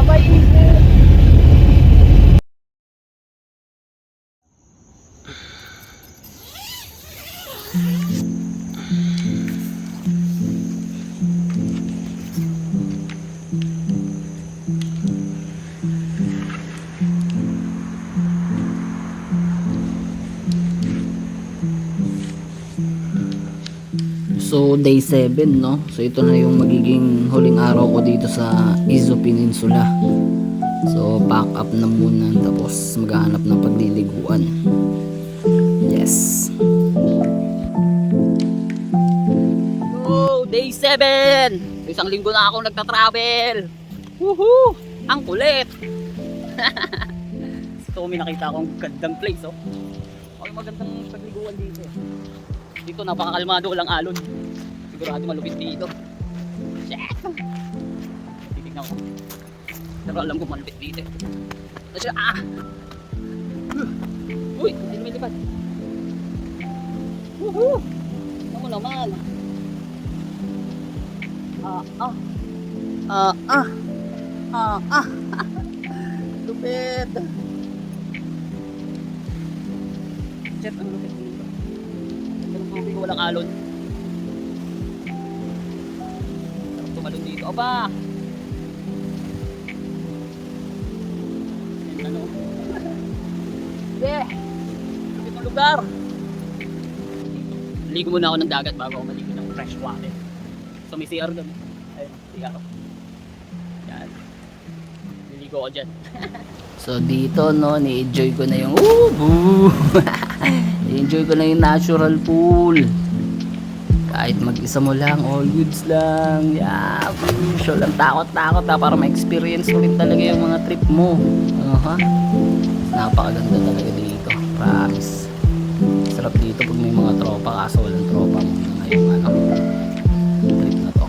Mainit. So day 7, no? So ito na yung magiging huling araw ko dito sa Izo Peninsula. So pack up na muna, tapos maghahanap ng pagliliguan. Yes. Oh, day 7. Isang linggo na akong nagta-travel. Woohoo! Ang kulit. So may nakita akong gandang place, oh. Ay, magandang pagliguan dito. Dito napakakalmado, walang alon. Sigurado malupit dito. Shit! Titignan ko. Pero alam ko malupit dito. Kasi Uy! Hindi lumilipad. Woohoo! Ano naman? Lupit! Shit, ang lupit dito. Ang tubig, walang alon. Sarap tumalon dito. Aba! Ano? Yeah! Lupit ng lugar! Ligo muna ako ng dagat bago ako maligo ng fresh water. So may CR doon. Ayun, CR. Yan. Niligo ako dyan. So dito, no, ni-enjoy ko na yung ni-enjoy ko na yung natural pool. Kahit mag-isa mo lang, all goods lang. Yeah, sure lang, takot-takot para ma-experience mo rin talaga yung mga trip mo. Napakaganda talaga dito, promise. Sarap dito pag may mga tropa, kaso walang tropa mo na yung trip na to.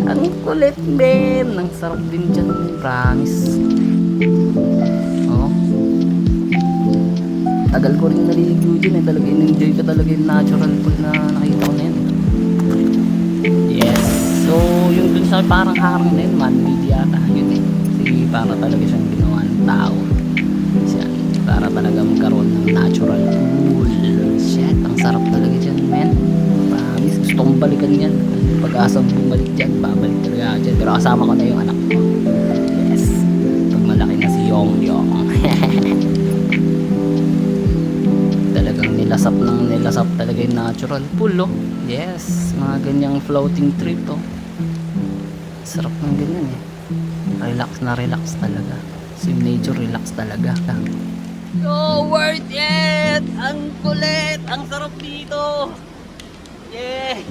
Ang kulit, men. Ang sarap din dyan, promise. Tagal ko rin naliligo dyan, talaga in-enjoy ko talaga yung natural pool na nakita ko na yan. Yes. So yung dun sa parang harang na yun, man-made yata yun eh. Kasi para talaga siyang ginawa ng tao. Yan, para talaga magkaroon ng natural pool. Shit, ang sarap talaga dyan, men. Promise, gusto kong balikan yan. Pag-asang bumalik dyan, babalik talaga dyan. Pero kasama ko na yung anak ko. Yes. Pag malaki na si Yong Yong. Talagang nilasap talaga yung natural pool, oh. Yes, mga ganyang floating trip, oh. Sarap ng ganyan eh. Relax na relax talaga. Sim nature, relax talaga. So worth it! Ang kulit! Ang sarap dito! Yeah!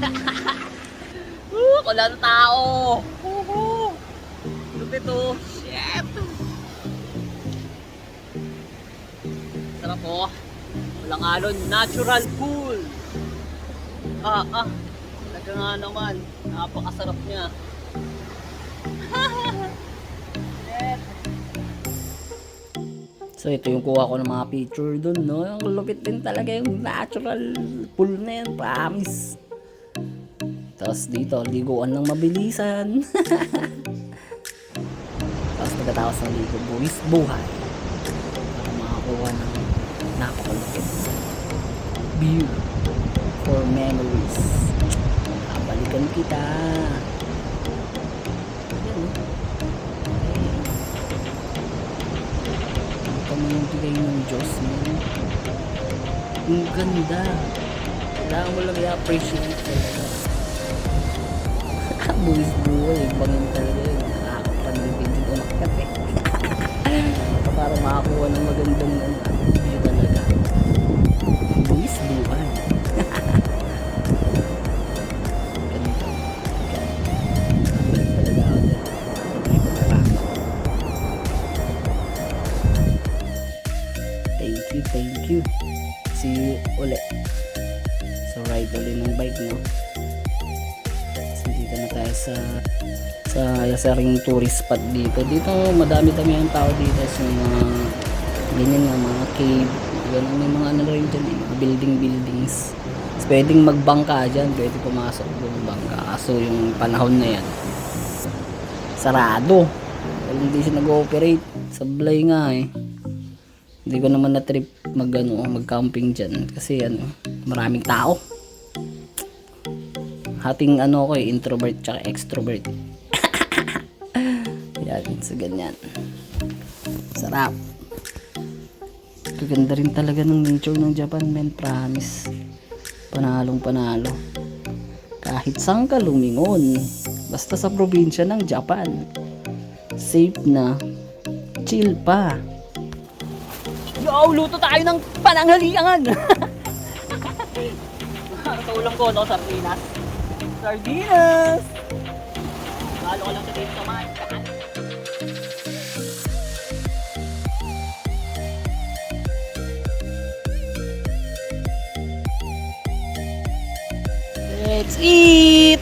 Wala na tao! Lupit, oh! Shit! Sarap, oh! Walang alon, natural pool! Talaga nga naman, napakasarap niya. Shit! So ito yung kuha ko ng mga picture dun, no? Ang lupit din talaga yung natural pool na yan, promise. Tapos dito, liguan ng mabilisan. Tapos pagkatapos ng ligo, buwis buhay. Para makakuha ng napakalupit view for memories. Balikan kita. Yan, no? Ito mo yung bigay ng Diyos, man. Ang ganda. Kailangan mo lang i-appreciate talaga. Buwis buhay, bangin talaga yun. Nakakapanibig yung umakyat eh. Para makakuha ng magandang view talaga. Buwis buhay. Ganito. Talaga ako dyan. Thank you. See you ulit. So ride ulit ng bike, no? Dito na tayo sa ring tourist spot dito. Dito madami-dami ang tao dito sa mga ganyan nga, mga cave, ganun, may mga ano rin dyan, mga buildings. So, pwedeng magbangka dyan, pwede pumasok doon bangka. Kaso yung panahon na yan, sarado. Dahil hindi siya nag-ooperate. Sablay nga eh. Hindi ko naman na-trip mag-camping dyan. Kasi maraming tao. Hating ko eh, introvert tsaka extrovert. Yan, so ganyan. Sarap. Kaganda rin talaga ng nature ng Japan, men, promise. Panalong panalo. Kahit saan ka lumingon, basta sa probinsya ng Japan, safe na, chill pa. Yo, luto tayo ng pananghalian. Sa ulam ko, no, sardinas. Sardinas! Halo ko lang sa dito, man. Let's eat!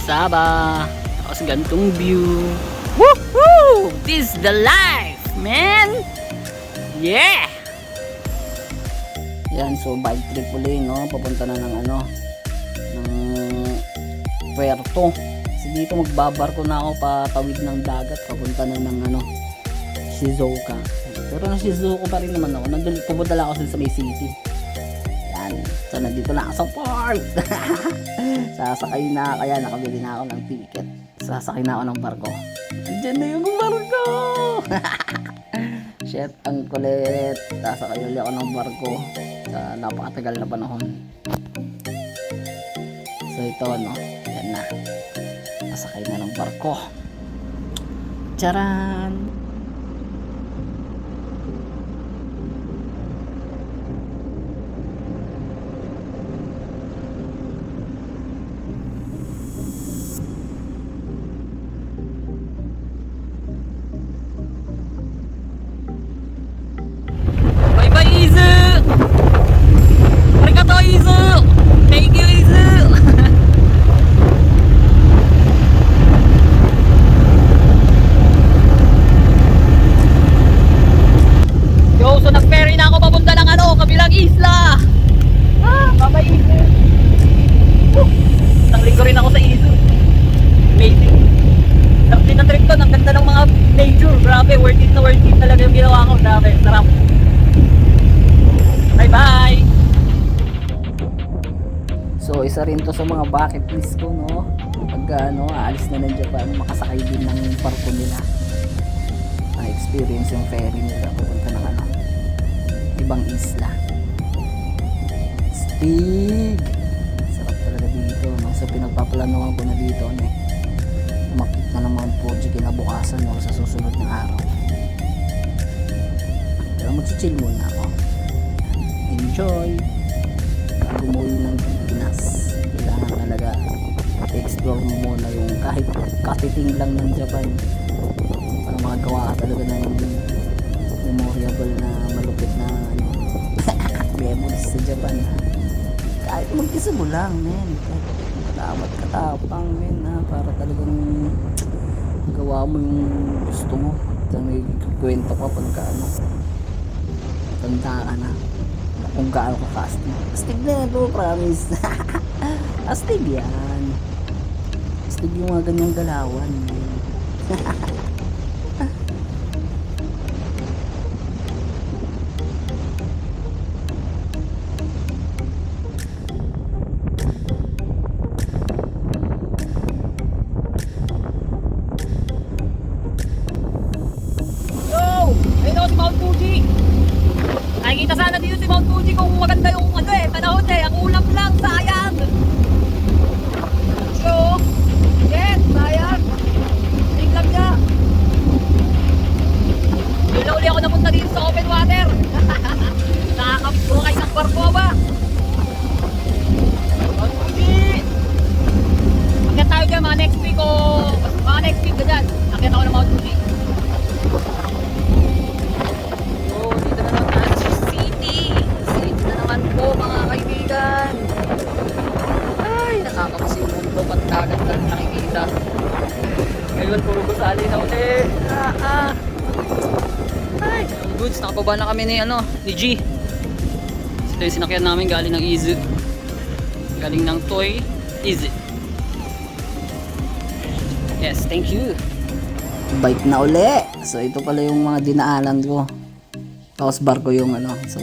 Saba! Tapos gantong view. Woohoo! This is the life, man! Yeah! Yan, so bike trip ulit, no? Papunta na ng ng Puerto. Kasi dito magbabarko na ako patawid ng dagat. Papunta na ng Shizuoka. Pero na Shizuoka pa rin naman ako. Nandun, pupunta lang ako sa may city. Yan. So nandito na ako sa port. Sasakay na, kaya nakabili na ako ng ticket. Sasakay na ako ng barko. Andiyan na yung barko! Shit, ang kulit. Sasakay ulit ako ng barko sa napakatagal na panahon. So ito yan na. Sasakay na ng barko. Charan! Bye-bye, Izu! Arigato, Izu! Thank you, Izu! Yo, so nag-ferry na ako papunta ng kabilang isla! Bye-bye, Izu! Isang linggo rin ako sa Izu. Amazing. Sarap din ang trip to, ang ganda ng mga nature. Grabe, worth it talaga yung ginawa ko. Grabe, sarap. Bye-bye! So, isa rin to sa mga bucket list ko, no? Pagka, aalis na ng Japan, makasakay din ng barko nila. Na-experience yung ferry nila, pupunta ng ibang isla. Stig! Sarap talaga dito, no? So, pinagpaplanuhan ko na dito, umakit na naman po kinabukasan, no? Sa susunod na araw. Pero mag-chill muna ako. Enjoy! Umuwi ng Pilipinas, kailangan talaga explore mo muna yung kahit katiting lang ng Japan para makagawa ka talaga ng memorable na malupit na memories sa Japan. Kahit mag-isa mo lang, men, kahit katapang, men, para talagang gawa mo yung gusto mo. At may kwento ka pagka tanda ka na kung gaano ka ka-astig. Astig na ito, promise. Astig yan. Astig yung mga ganyang galawan. Yo! Ayun ako si Mount Fuji! Nakikita sana dito si Mount Fuji kung maganda yung panahon ang ulap lang, sayang. So, yes, sayang. Tingin lang niya. Doon na uli ako napunta dito sa open water. Nakakapurukay ng barko ba? Mount Fuji! Akit tayo dyan mga next week ka dyan. Akit ako ng Mount Fuji. Po mga kaibigan, ay nakakapasimulo po pagdagat na nakikita. Ngayon puro gusali na ulit. Ay, goods, nakababa na kami ni G. Ito yung sinakyan namin galing ng Izu, galing ng Toy Izu. Yes, thank you. Bike na uli. So ito pala yung mga dinaanan ko. Tapos barko yung sa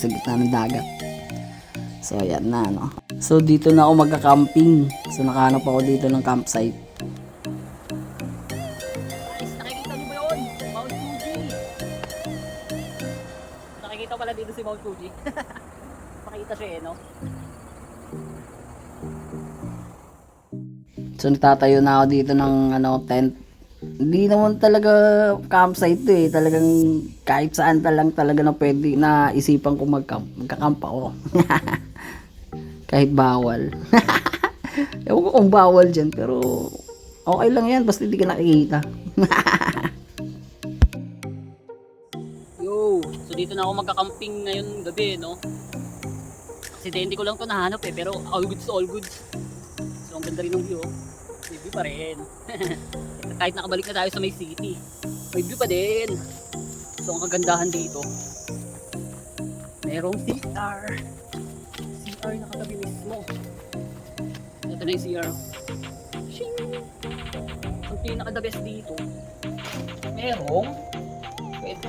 gitna ng dagat. So ayan na So dito na ako magka-camping. So nakahanap ako dito ng campsite. Guys, nakikita niyo ba yun? Mount Fuji. Nakikita pala dito si Mount Fuji. Pakita siya no? So nagtatayo na ako dito ng tent. Hindi naman talaga campsite to talagang kahit saan talaga na pwede na isipan ko magka-camp ako. Kahit bawal. Ewan ko kung bawal dyan, pero okay lang yan, basta hindi ka nakikita. Yo, so dito na ako magka-camping ngayon gabi, no? Kasi hindi ko lang to nahanap pero all goods to all goods. So ang ganda rin ng view, may view pa rin. Kahit nakabalik na tayo sa may city, may view pa din. So ang kagandahan dito, merong CR na katabi mismo. Ito na yung CR. Shing! Ang pinaka the best dito, merong pwede.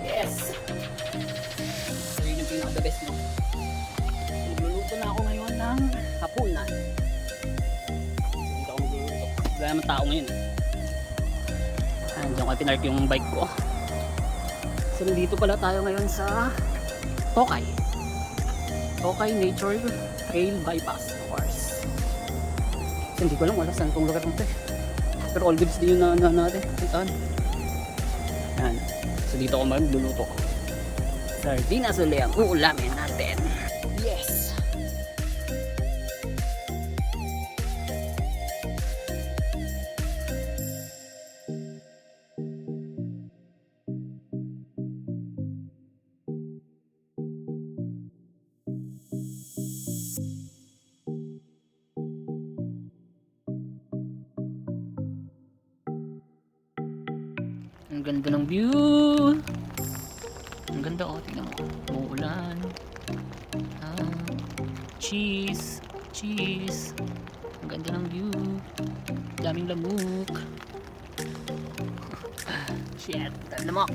Yes! So yun yung pinaka the best no. Nagluluto na ako ngayon ng hapunan. So dito ako magluluto. Wala naman tao ngayon. Diyan ko pinark yung bike ko. So nandito pala tayo ngayon sa Tokay Nature Trail Bypass course. So hindi ko alam wala saan itong lugar nito pero all goods din yung natin. Yan. So dito ako magluluto. Sardinas ulit ang uulamin natin. Yes! Ang ganda ng view. Ang ganda tingnan mo. Uulan. Cheese. Ang ganda ng view. Daming lamok. Shit, lamok.